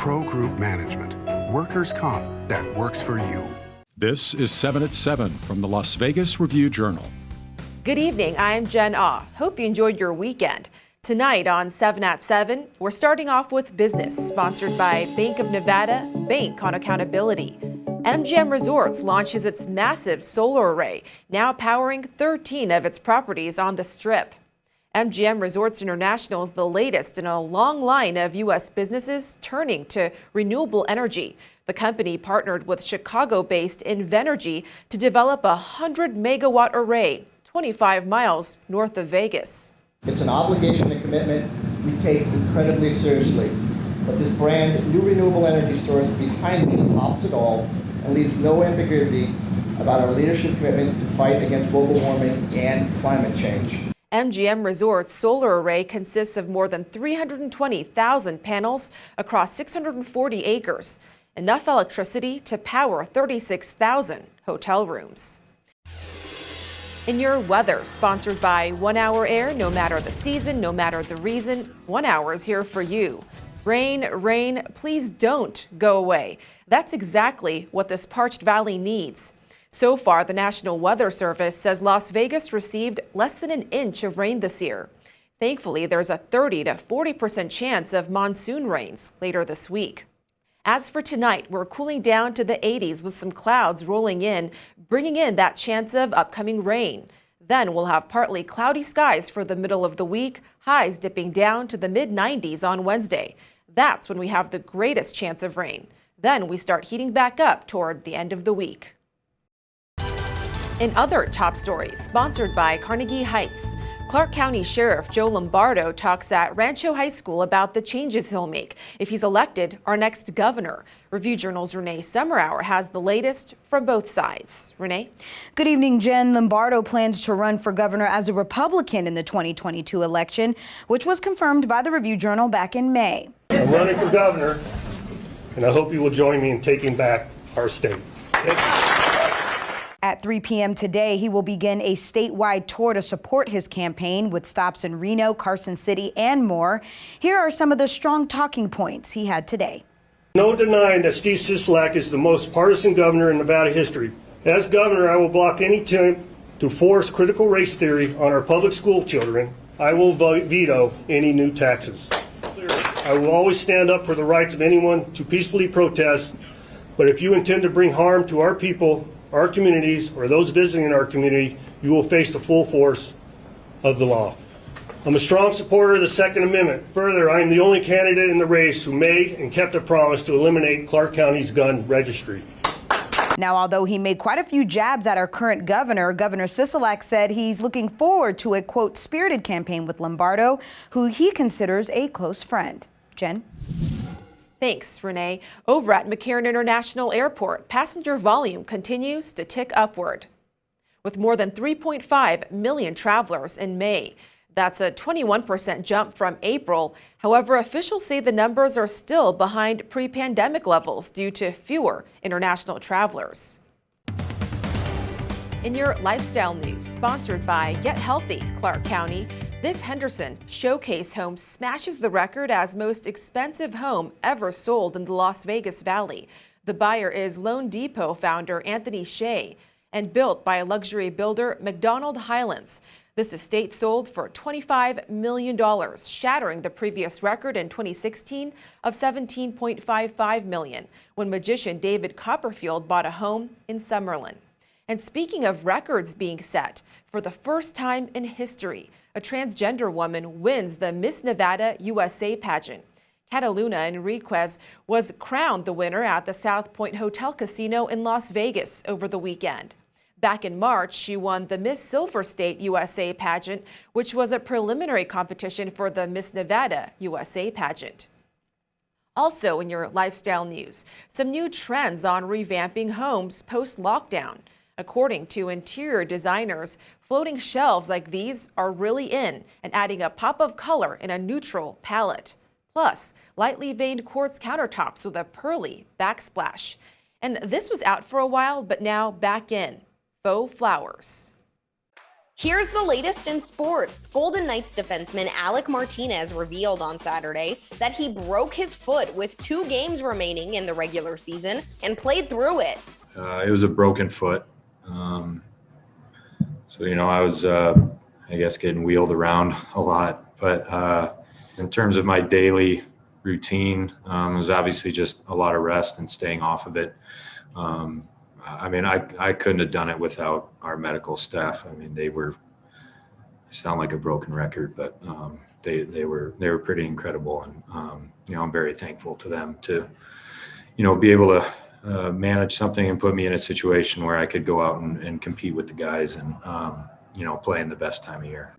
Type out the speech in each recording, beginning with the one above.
Pro Group Management. Workers' comp that works for you. This is 7 at 7 from the Las Vegas Review-Journal. Good evening, I'm Jen Ah. Hope you enjoyed your weekend. Tonight on 7 at 7, we're starting off with business, sponsored by Bank of Nevada, Bank on Accountability. MGM Resorts launches its massive solar array, now powering 13 of its properties on the Strip. MGM Resorts International is the latest in a long line of U.S. businesses turning to renewable energy. The company partnered with Chicago-based Invenergy to develop a 100-megawatt array 25 miles north of Vegas. It's an obligation and commitment we take incredibly seriously. But this brand new renewable energy source behind me tops it all and leaves no ambiguity about our leadership commitment to fight against global warming and climate change. MGM Resorts solar array consists of more than 320,000 panels across 640 acres, enough electricity to power 36,000 hotel rooms. In your weather, sponsored by 1 Hour Air, no matter the season, no matter the reason, 1 hour is here for you. Rain, rain, please don't go away. That's exactly what this parched valley needs. So far, the National Weather Service says Las Vegas received less than an inch of rain this year. Thankfully, there's a 30 to 40% chance of monsoon rains later this week. As for tonight, we're cooling down to the 80s with some clouds rolling in, bringing in that chance of upcoming rain. Then we'll have partly cloudy skies for the middle of the week, highs dipping down to the mid-90s on Wednesday. That's when we have the greatest chance of rain. Then we start heating back up toward the end of the week. In other top stories, sponsored by Carnegie Heights, Clark County Sheriff Joe Lombardo talks at Rancho High School about the changes he'll make if he's elected our next governor. Review-Journal's Renee Summerhour has the latest from both sides. Renee? Good evening, Jen. Lombardo plans to run for governor as a Republican in the 2022 election, which was confirmed by the Review-Journal back in May. I'm running for governor, and I hope you will join me in taking back our state. At 3 p.m. today, he will begin a statewide tour to support his campaign with stops in Reno, Carson City, and more. Here are some of the strong talking points he had today. No denying that Steve Sisolak is the most partisan governor in Nevada history. As governor, I will block any attempt to force critical race theory on our public school children. I will veto any new taxes. I will always stand up for the rights of anyone to peacefully protest, but if you intend to bring harm to our people, our communities, or those visiting our community, you will face the full force of the law. I'm a strong supporter of the Second Amendment. Further, I am the only candidate in the race who made and kept a promise to eliminate Clark County's gun registry. Now, although he made quite a few jabs at our current governor, Governor Sisolak said he's looking forward to a, quote, spirited campaign with Lombardo, who he considers a close friend. Jen? Thanks, Renee. Over at McCarran International Airport, passenger volume continues to tick upward. With more than 3.5 million travelers in May, that's a 21% jump from April. However, officials say the numbers are still behind pre-pandemic levels due to fewer international travelers. In your lifestyle news, sponsored by Get Healthy, Clark County, this Henderson Showcase home smashes the record as most expensive home ever sold in the Las Vegas Valley. The buyer is Lone Depot founder Anthony Shea and built by luxury builder McDonald Highlands. This estate sold for $25 million, shattering the previous record in 2016 of $17.55 million, when magician David Copperfield bought a home in Summerlin. And speaking of records being set, for the first time in history, a transgender woman wins the Miss Nevada USA pageant. Cataluna Enriquez was crowned the winner at the South Point Hotel Casino in Las Vegas over the weekend. Back in March, she won the Miss Silver State USA pageant, which was a preliminary competition for the Miss Nevada USA pageant. Also in your lifestyle news, some new trends on revamping homes post-lockdown. According to interior designers, floating shelves like these are really in and adding a pop of color in a neutral palette. Plus, lightly veined quartz countertops with a pearly backsplash. And this was out for a while, but now back in. Faux flowers. Here's the latest in sports. Golden Knights defenseman Alec Martinez revealed on Saturday that he broke his foot with 2 games remaining in the regular season and played through it. It was a broken foot. So, I was, getting wheeled around a lot. But in terms of my daily routine, it was obviously just a lot of rest and staying off of it. I couldn't have done it without our medical staff. They sound like a broken record, but they were pretty incredible. And, I'm very thankful to them to, be able to manage something and put me in a situation where I could go out and compete with the guys and, play in the best time of year.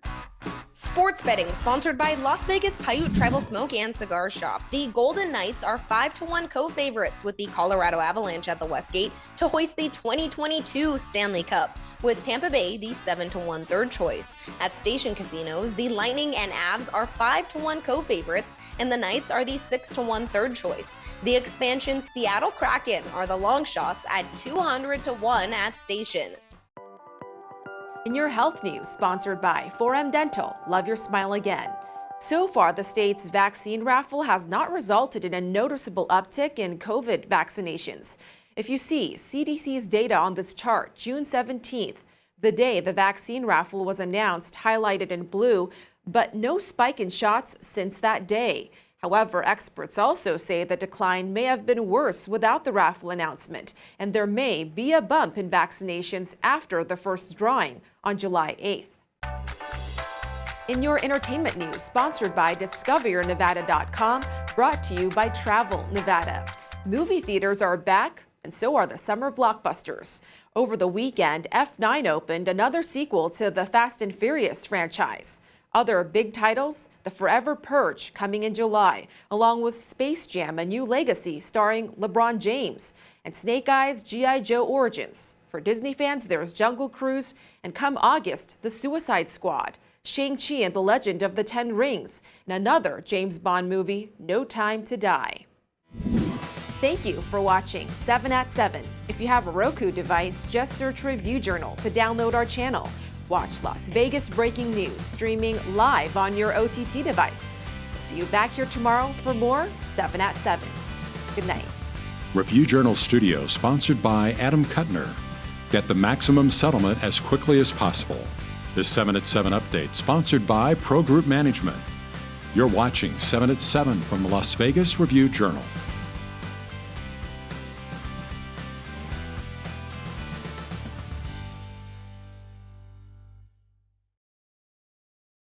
Sports betting sponsored by Las Vegas Paiute Tribal Smoke and Cigar Shop. The Golden Knights are 5-1 co-favorites with the Colorado Avalanche at the Westgate to hoist the 2022 Stanley Cup, with Tampa Bay the 7-1 third choice. At station casinos, the Lightning and Avs are 5-1 co-favorites, and the Knights are the 6-1 third choice. The expansion Seattle Kraken are the long shots at 200-1 at station. In your health news, sponsored by 4M Dental, love your smile again. So far, the state's vaccine raffle has not resulted in a noticeable uptick in COVID vaccinations. If you see CDC's data on this chart, June 17th, the day the vaccine raffle was announced, highlighted in blue, but no spike in shots since that day. However, experts also say the decline may have been worse without the raffle announcement, and there may be a bump in vaccinations after the first drawing on July 8th. In your entertainment news, sponsored by DiscoverYourNevada.com, brought to you by Travel Nevada. Movie theaters are back, and so are the summer blockbusters. Over the weekend, F9 opened another sequel to the Fast and Furious franchise. Other big titles, The Forever Purge coming in July, along with Space Jam: A New Legacy starring LeBron James, and Snake Eyes: G.I. Joe Origins. For Disney fans, there's Jungle Cruise, and come August, The Suicide Squad, Shang-Chi and the Legend of the Ten Rings, and another James Bond movie, No Time to Die. Thank you for watching 7 at 7. If you have a Roku device, just search Review Journal to download our channel. Watch Las Vegas breaking news streaming live on your OTT device. See you back here tomorrow for more 7 at 7. Good night. Review Journal Studio, sponsored by Adam Kuttner. Get the maximum settlement as quickly as possible. This 7 at 7 update, sponsored by Pro Group Management. You're watching 7 at 7 from the Las Vegas Review Journal.